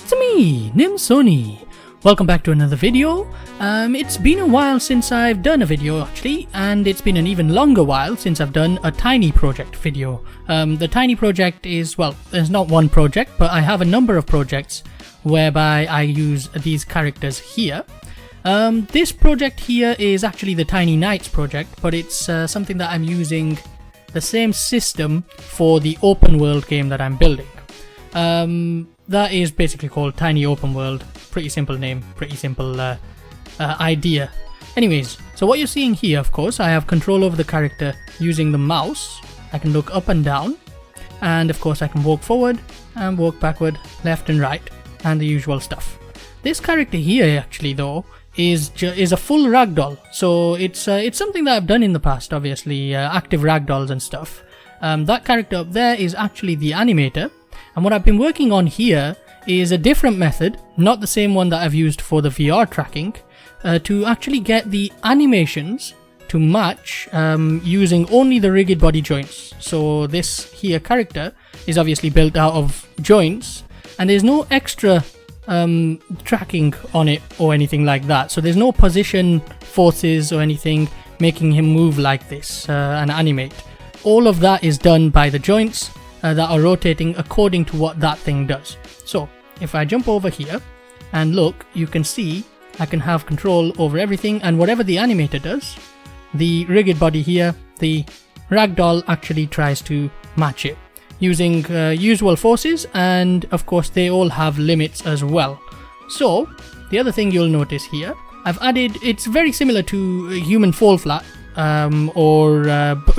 It's me, Nimsoni. Welcome back to another video. It's been a while since I've done a video actually, and it's been an even longer while since I've done a tiny project video. The tiny project is, well, there's not one project, but I have a number of projects whereby I use these characters here. This project here is actually the Tiny Knights project, but it's something that I'm using the same system for the open world game that I'm building. That is basically called Tiny Open World. Pretty simple name, pretty simple idea. Anyways, so what you're seeing here, of course, I have control over the character using the mouse. I can look up and down, and of course I can walk forward and walk backward, left and right, and the usual stuff. This character here actually though is a full ragdoll, so it's something that I've done in the past, obviously, active ragdolls and stuff. That character up there is actually the animator, and what I've been working on here is a different method, not the same one that I've used for the VR tracking, to actually get the animations to match using only the rigid body joints. So this here character is obviously built out of joints, and there's no extra tracking on it or anything like that. So there's no position forces or anything making him move like this and animate. All of that is done by the joints that are rotating according to what that thing does. So if I jump over here and look, you can see I can have control over everything, and whatever the animator does, the rigid body here, the ragdoll actually tries to match it using usual forces, and of course they all have limits as well. So the other thing you'll notice here, I've added, it's very similar to human fall flat or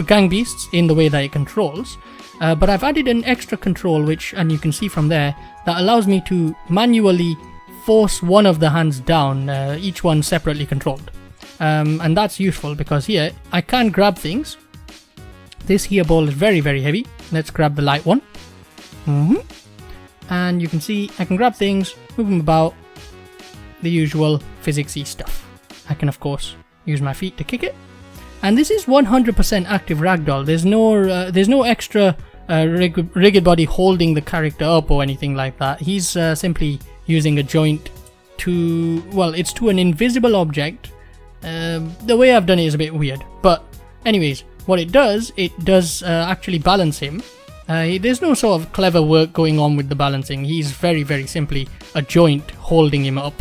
gang beasts in the way that it controls. But I've added an extra control which, and you can see from there, that allows me to manually force one of the hands down, each one separately controlled. And that's useful because here I can grab things. This here ball is very heavy. Let's grab the light one. And you can see I can grab things, move them about, the usual physicsy stuff. I can of course use my feet to kick it. And this is 100% active ragdoll. There's no extra rigid body holding the character up or anything like that. He's simply using a joint to, well, it's to an invisible object. The way I've done it is a bit weird, but anyways, what it does actually balance him. There's no sort of clever work going on with the balancing. He's very simply a joint holding him up.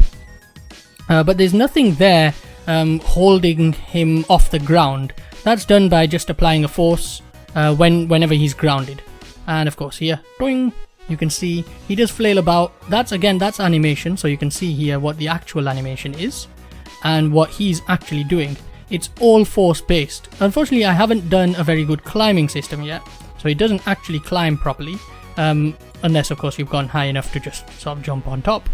But there's nothing there holding him off the ground. That's done by just applying a force whenever he's grounded. And of course here, doing, you can see he does flail about. That's animation, so you can see here what the actual animation is and what he's actually doing. It's all force based. Unfortunately, I haven't done a very good climbing system yet, so he doesn't actually climb properly, unless of course you've gone high enough to just sort of jump on top.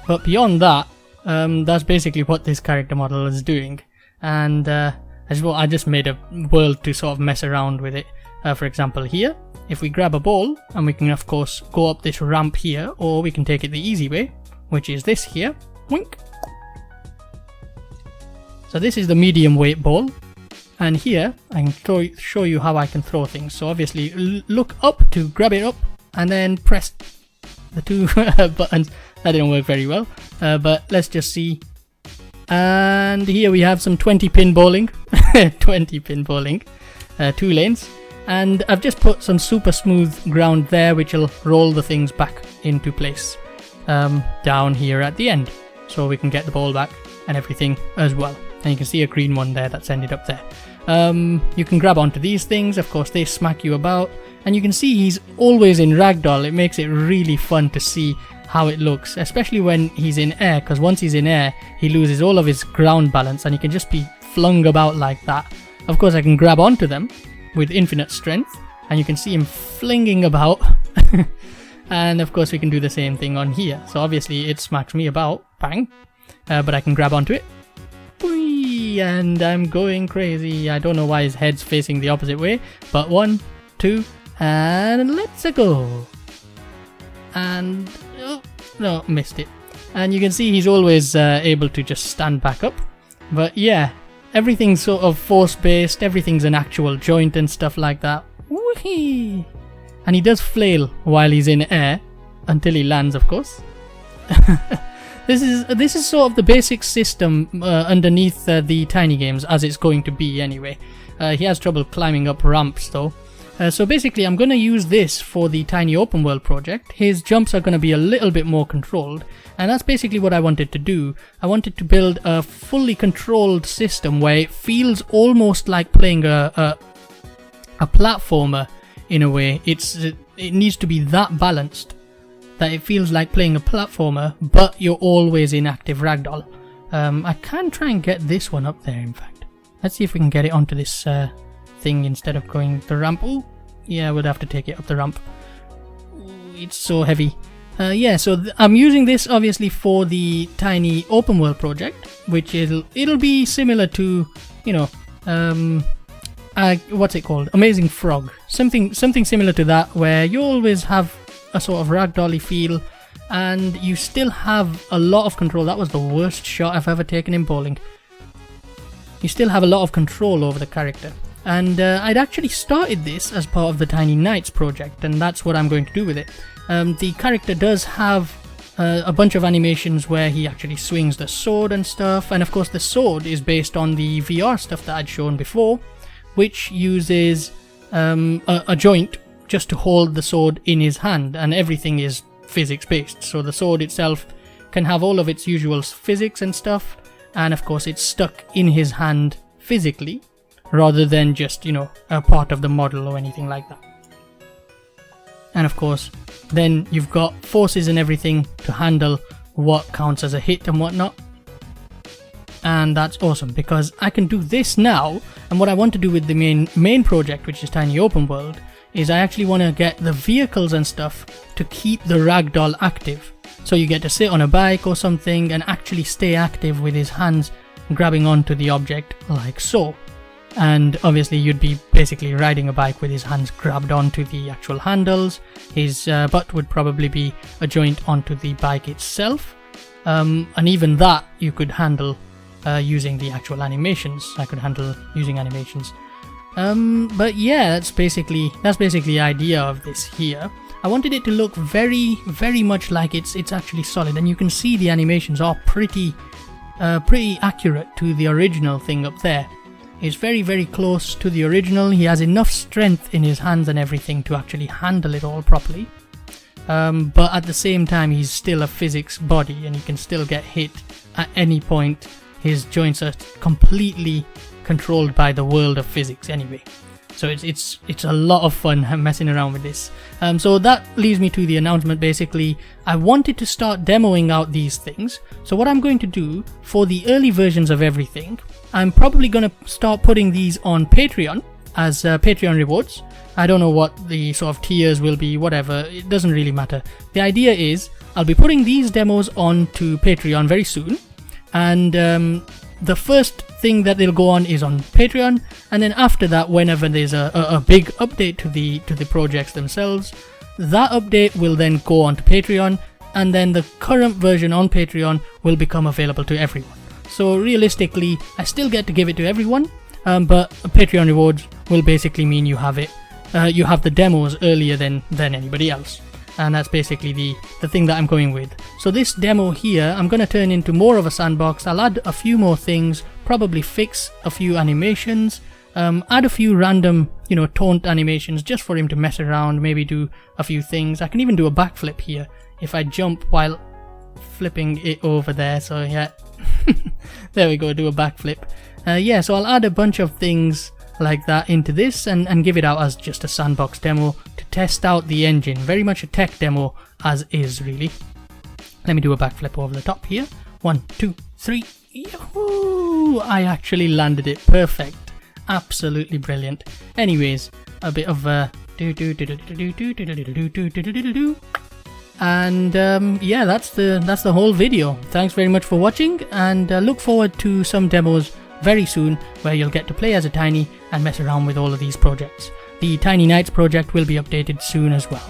But beyond that, that's basically what this character model is doing. And as well, I just made a world to sort of mess around with it. For example here, if we grab a ball, and we can of course go up this ramp here, or we can take it the easy way, which is this here. Wink. So this is the medium weight ball, and here I can show you how I can throw things. So obviously look up to grab it up, and then press the two buttons. That didn't work very well, but let's just see. And here we have some 20 pin bowling. 20 pin bowling, 2 lanes, and I've just put some super smooth ground there which will roll the things back into place down here at the end, so we can get the ball back and everything as well. And you can see a green one there that's ended up there. You can grab onto these things, of course they smack you about, and you can see he's always in ragdoll. It makes it really fun to see how it looks, especially when he's in air, because once he's in air he loses all of his ground balance and he can just be flung about like that. Of course I can grab onto them with infinite strength, and you can see him flinging about. And of course we can do the same thing on here. So obviously it smacks me about, bang, but I can grab onto it, and I'm going crazy. I don't know why his head's facing the opposite way, but 1, 2, and let's go. And oh, no, missed it. And you can see he's always able to just stand back up. But yeah, everything's sort of force based, everything's an actual joint and stuff like that. Woohee! And he does flail while he's in air, until he lands, of course. This is sort of the basic system underneath the tiny games, as it's going to be anyway. He has trouble climbing up ramps though. So basically I'm going to use this for the tiny open world project. His jumps are going to be a little bit more controlled, and that's basically what I wanted to do. I wanted to build a fully controlled system where it feels almost like playing a platformer in a way. It needs to be that balanced that it feels like playing a platformer, but you're always in active ragdoll. I can try and get this one up there, in fact. Let's see if we can get it onto this thing instead of going the ramp. Oh, yeah, we'll have to take it up the ramp. Ooh, it's so heavy. Yeah, so I'm using this obviously for the tiny open world project, which it'll be similar to, you know, what's it called? Amazing Frog. Something similar to that, where you always have a sort of ragdolly feel, and you still have a lot of control. That was the worst shot I've ever taken in bowling. You still have a lot of control over the character. And I'd actually started this as part of the Tiny Knights project, and that's what I'm going to do with it. The character does have a bunch of animations where he actually swings the sword and stuff, and of course the sword is based on the VR stuff that I'd shown before, which uses a joint just to hold the sword in his hand, and everything is physics based. So the sword itself can have all of its usual physics and stuff, and of course it's stuck in his hand physically rather than just, you know, a part of the model or anything like that. And of course then you've got forces and everything to handle what counts as a hit and whatnot. And that's awesome, because I can do this now. And what I want to do with the main project, which is Tiny Open World, is I actually want to get the vehicles and stuff to keep the ragdoll active. So you get to sit on a bike or something and actually stay active with his hands grabbing onto the object like so. And obviously you'd be basically riding a bike with his hands grabbed onto the actual handles. His butt would probably be a joint onto the bike itself. And even that you could handle using the actual animations. I could handle using animations. But yeah, that's basically the idea of this here. I wanted it to look very, very much like it's actually solid, and you can see the animations are pretty accurate to the original thing up there. It's very, very close to the original. He has enough strength in his hands and everything to actually handle it all properly. But at the same time, he's still a physics body, and he can still get hit at any point. His joints are completely controlled by the world of physics anyway. So it's a lot of fun messing around with this. So that leads me to the announcement. Basically, I wanted to start demoing out these things. So what I'm going to do for the early versions of everything, I'm probably going to start putting these on Patreon as Patreon rewards. I don't know what the sort of tiers will be, whatever, it doesn't really matter. The idea is I'll be putting these demos onto Patreon very soon, and the first thing that they'll go on is on Patreon, and then after that, whenever there's a big update to the projects themselves, that update will then go on to Patreon, and then the current version on Patreon will become available to everyone. So realistically, I still get to give it to everyone, but Patreon rewards will basically mean you have it. You have the demos earlier than anybody else. And that's basically the thing that I'm going with. So this demo here, I'm going to turn into more of a sandbox. I'll add a few more things, probably fix a few animations, add a few random, you know, taunt animations just for him to mess around, maybe do a few things. I can even do a backflip here if I jump while flipping it over there. So yeah, there we go, do a backflip. Yeah, so I'll add a bunch of things like that into this and give it out as just a sandbox demo to test out the engine. Very much a tech demo as is, really. Let me do a backflip over the top here. 1, 2, 3. Yahoo! I actually landed it perfect. Absolutely brilliant. Anyways, a bit of and yeah, that's the whole video. Thanks very much for watching, and look forward to some demos very soon where you'll get to play as a Tiny and mess around with all of these projects. The Tiny Knights project will be updated soon as well.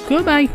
Goodbye!